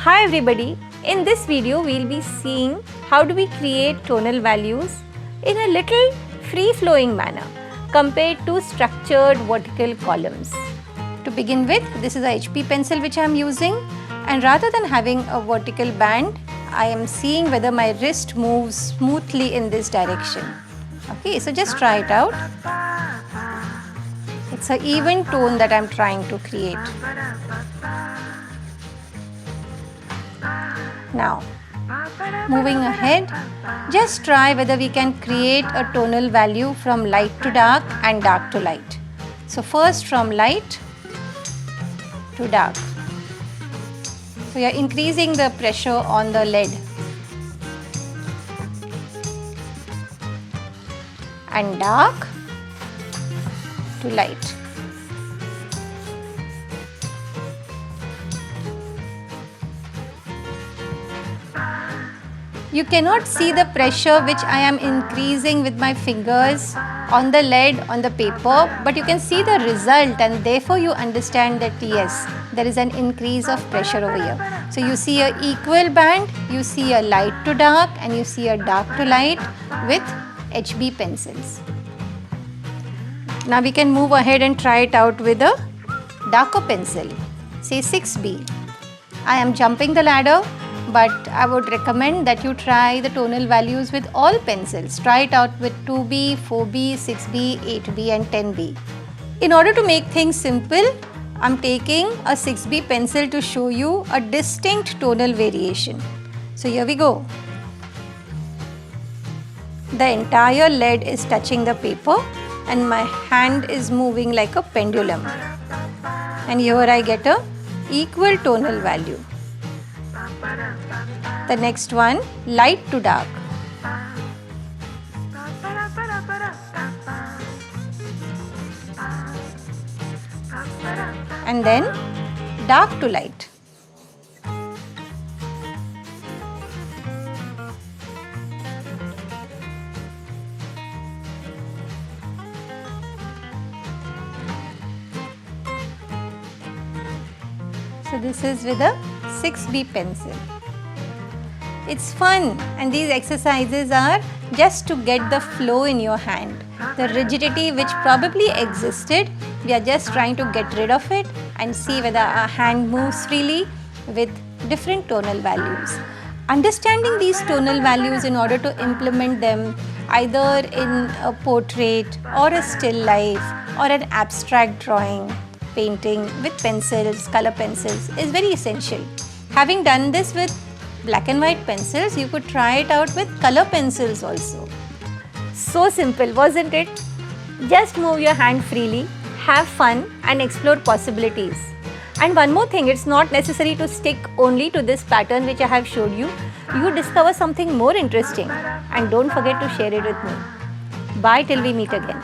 Hi everybody, in this video we'll be seeing how do we create tonal values in a little free-flowing manner compared to structured vertical columns. To begin with, this is a HB pencil which I am using, and rather than having a vertical band, I am seeing whether my wrist moves smoothly in this direction. Okay, so just try it out. It's an even tone that I am trying to create. Now, moving ahead, just try whether we can create a tonal value from light to dark and dark to light. So first from light to dark. So you are increasing the pressure on the lead. And dark to light. You cannot see the pressure which I am increasing with my fingers on the lead, on the paper, but you can see the result, and therefore you understand that yes, there is an increase of pressure over here. So you see a equal band, you see a light to dark, and you see a dark to light with HB pencils. Now we can move ahead and try it out with a darker pencil, say 6B. I am jumping the ladder, but I would recommend that you try the tonal values with all pencils. Try it out with 2B, 4B, 6B, 8B and 10B. In order to make things simple, I am taking a 6B pencil to show you a distinct tonal variation. So here we go. The entire lead is touching the paper and my hand is moving like a pendulum. And here I get a equal tonal value. The next one, light to dark. And then dark to light. So this is with a 6B pencil. It's fun, and these exercises are just to get the flow in your hand. The rigidity which probably existed, we are just trying to get rid of it and see whether our hand moves freely with different tonal values. Understanding these tonal values in order to implement them either in a portrait or a still life or an abstract drawing, painting with pencils, color pencils is very essential. Having done this with black and white pencils, you could try it out with color pencils also. So simple, wasn't it? Just move your hand freely, have fun and explore possibilities. And one more thing, it's not necessary to stick only to this pattern which I have showed you. You discover something more interesting and don't forget to share it with me. Bye till we meet again.